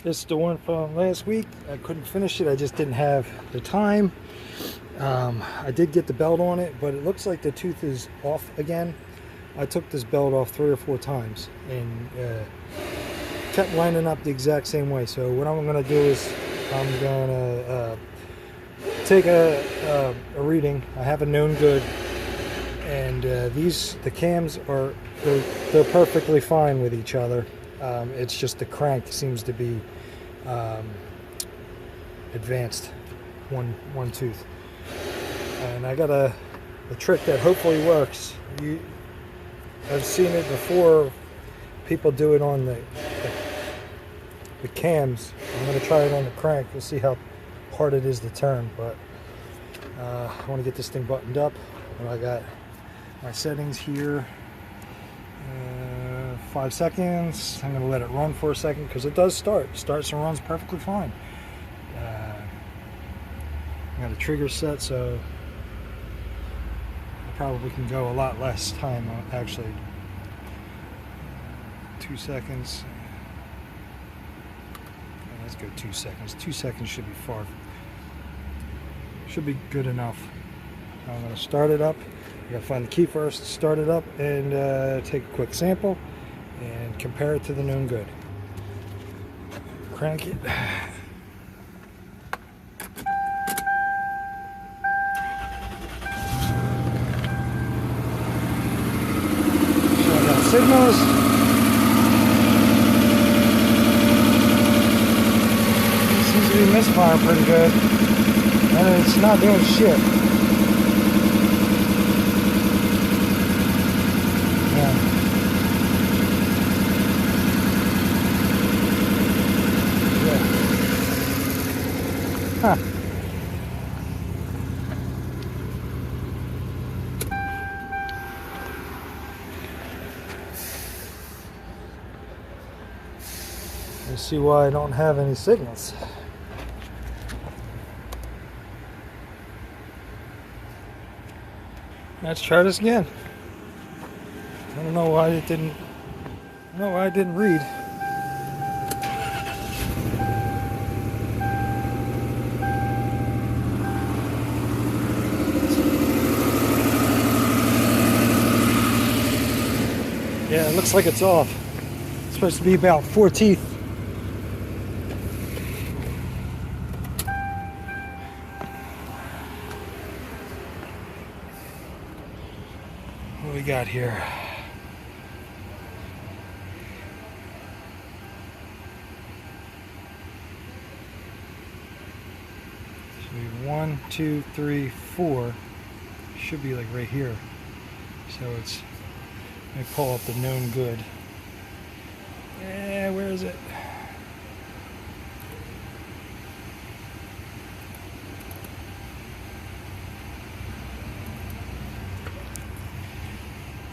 It's the one from last week. I couldn't finish it. I just didn't have the time. I did get the belt on it, but it looks like the tooth is off again. I took this belt off 3 or 4 times and kept lining up the exact same way. So what I'm going to do is I'm going to take a reading. I have a known good, and the cams are they're perfectly fine with each other. It's just the crank seems to be advanced one tooth, and I got a trick that hopefully works. I've seen it before. People do it on the cams. I'm going to try it on the crank. We'll see how hard it is to turn, but I want to get this thing buttoned up. And I got my settings here. 5 seconds. I'm going to let it run for a second because it does start. It starts and runs perfectly fine. I got a trigger set, so I probably can go a lot less time actually. 2 seconds. Let's go 2 seconds. 2 seconds should be good enough. I'm going to start it up. I got to find the key first, start it up, and take a quick sample and compare it to the known good. Crank it. Shut down signals. Seems to be misfiring pretty good, and it's not doing shit. Huh. You see why I don't have any signals. Let's try this again. I don't know why it didn't. I don't know why it didn't read. Yeah, it looks like it's off. It's supposed to be about 4 teeth. What do we got here? So 1, 2, 3, 4. Should be like right here. So it's. Let me pull up the known good. Yeah, where is it?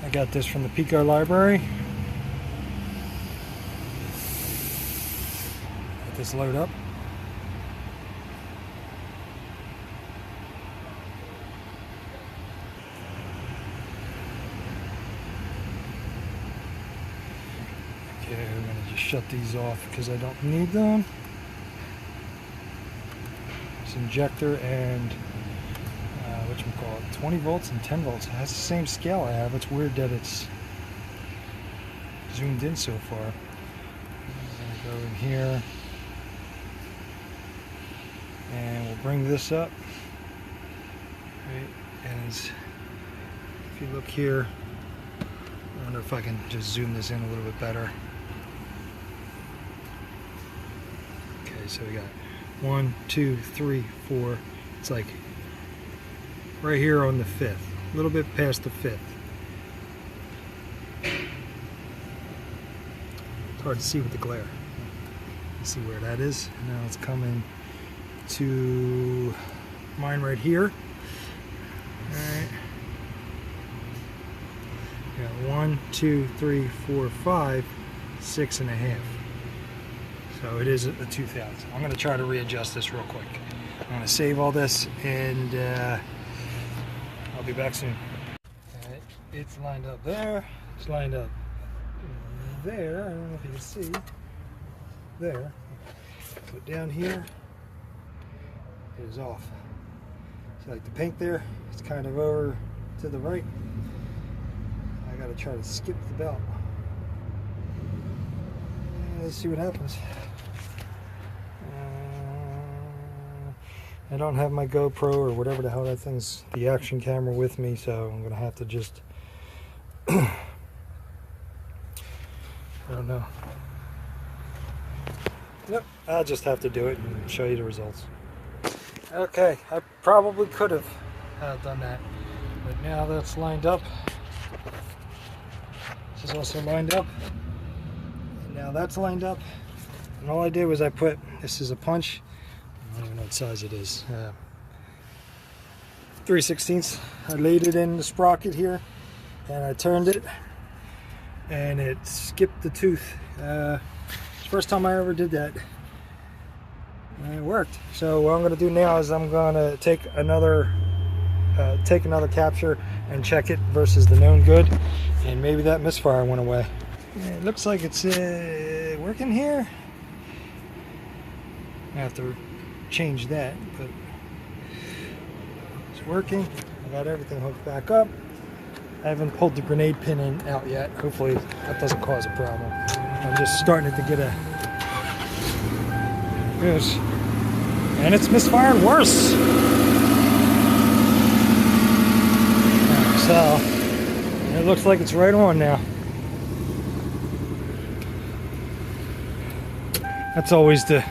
I got this from the Pico library. Let this load up. Okay, I'm going to just shut these off because I don't need them. This injector and whatchamacallit, 20 volts and 10 volts. It has the same scale I have. It's weird that it's zoomed in so far. I'm going to go in here and we'll bring this up. Right, as if you look here, I wonder if I can just zoom this in a little bit better. Okay, so we got 1, 2, 3, 4. It's like right here on the 5th, a little bit past the 5th. It's hard to see with the glare. You see where that is? Now it's coming to mine right here. Alright. Got 1, 2, 3, 4, 5, 6.5. So it is a 2000. I'm going to try to readjust this real quick. I'm going to save all this and I'll be back soon. Alright, it's lined up there. It's lined up there. I don't know if you can see. There. Put down here, it is off. So like the paint there, it's kind of over to the right. I gotta try to skip the belt. And let's see what happens. I don't have my GoPro or whatever the hell that thing's, the action camera with me, so I'm gonna have to just I don't know. Yep, I'll just have to do it and show you the results. Okay, I probably could have done that, but now that's lined up. This is also lined up, and now that's lined up. And all I did was I put, this is a punch, I don't even know what size it is, 3/16. I laid it in the sprocket here, and I turned it, and it skipped the tooth. First time I ever did that, and it worked. So what I'm going to do now is I'm going to take another capture and check it versus the known good, and maybe that misfire went away. It looks like it's working here. I have to change that, but it's working. I got everything hooked back up. I haven't pulled the grenade pin out yet. Hopefully that doesn't cause a problem. I'm just starting to get a... Yes. And it's misfiring worse. So, it looks like it's right on now. That's always the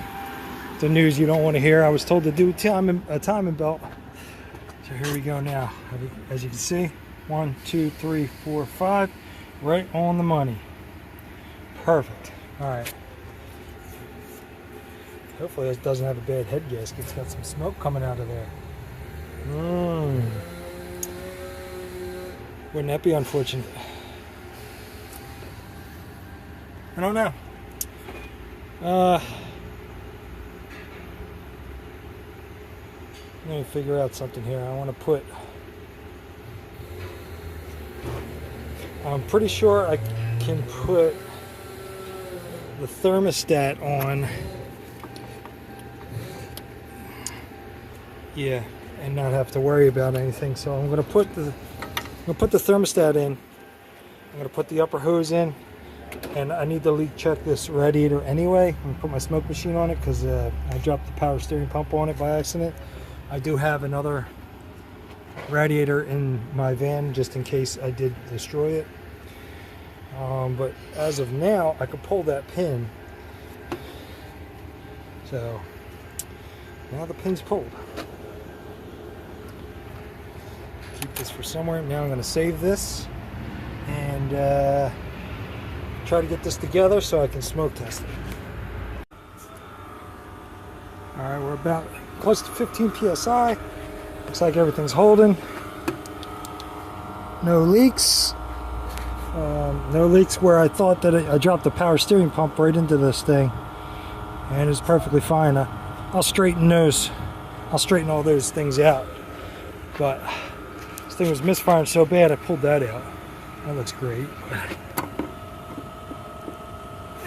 news you don't want to hear. I was told to do a timing belt. So here we go now. As you can see, 1, 2, 3, 4, 5. Right on the money. Perfect. Alright. Hopefully it doesn't have a bad head gasket. It's got some smoke coming out of there. Wouldn't that be unfortunate? I don't know. Let me figure out something here. I want to put... I'm pretty sure I can put the thermostat on, yeah, and not have to worry about anything. So I'm going to put the thermostat in. I'm going to put the upper hose in, and I need to leak check this radiator anyway. I'm going to put my smoke machine on it because I dropped the power steering pump on it by accident. I do have another radiator in my van just in case I did destroy it. But as of now, I could pull that pin. So now the pin's pulled. Keep this for somewhere. Now I'm going to save this and try to get this together so I can smoke test it. Alright, we're about close to 15 psi. Looks like everything's holding. No leaks. No leaks where I thought that I dropped the power steering pump right into this thing, and it's perfectly fine. I'll straighten all those things out. But this thing was misfiring so bad I pulled that out. That looks great.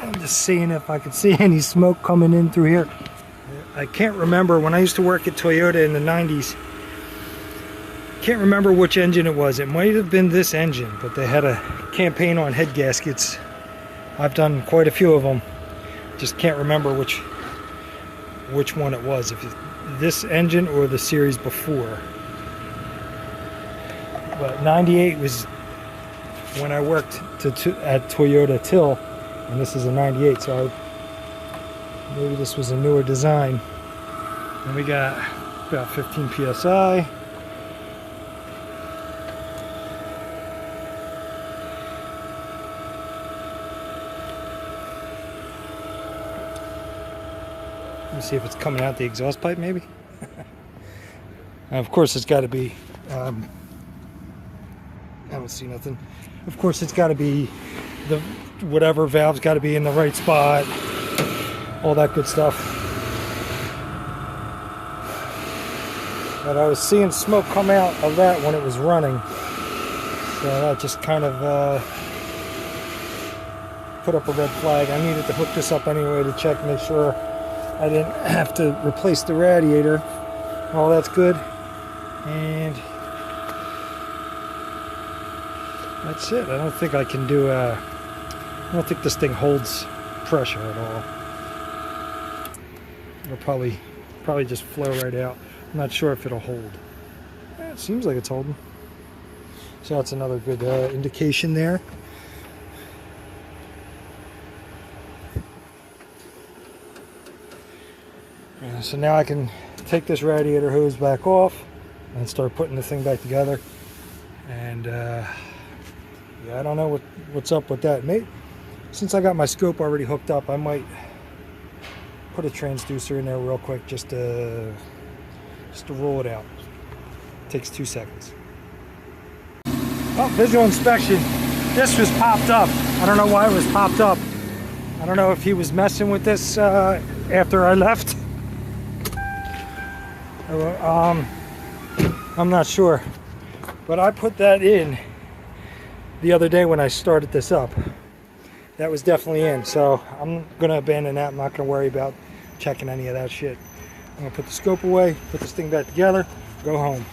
I'm just seeing if I can see any smoke coming in through here. I can't remember when I used to work at Toyota in the 90s. Can't remember which engine it was. It might have been this engine, but they had a campaign on head gaskets. I've done quite a few of them. Just can't remember which one it was. If it's this engine or the series before. But 98 was when I worked at Toyota Till, and this is a 98, so maybe this was a newer design. And we got about 15 psi. Let me see if it's coming out the exhaust pipe, maybe. Of course, it's got to be. I don't see nothing. Of course, it's got to be the whatever valve's got to be in the right spot. All that good stuff. But I was seeing smoke come out of that when it was running, so that just kind of put up a red flag. I needed to hook this up anyway to check, make sure I didn't have to replace the radiator. All that's good. And that's it. I don't think I can do I don't think this thing holds pressure at all. It'll probably just flow right out. I'm not sure if it'll hold. It seems like it's holding. So that's another good indication there. So now I can take this radiator hose back off and start putting the thing back together. And yeah, I don't know what's up with that. Maybe since I got my scope already hooked up, I might put a transducer in there real quick just to roll it out. It takes 2 seconds. Oh, visual inspection. This was popped up. I don't know why it was popped up. I don't know if he was messing with this after I left. I'm not sure, but I put that in the other day when I started this up. That was definitely in, so I'm gonna abandon that. I'm not gonna worry about checking any of that shit. I'm gonna put the scope away, put this thing back together, go home.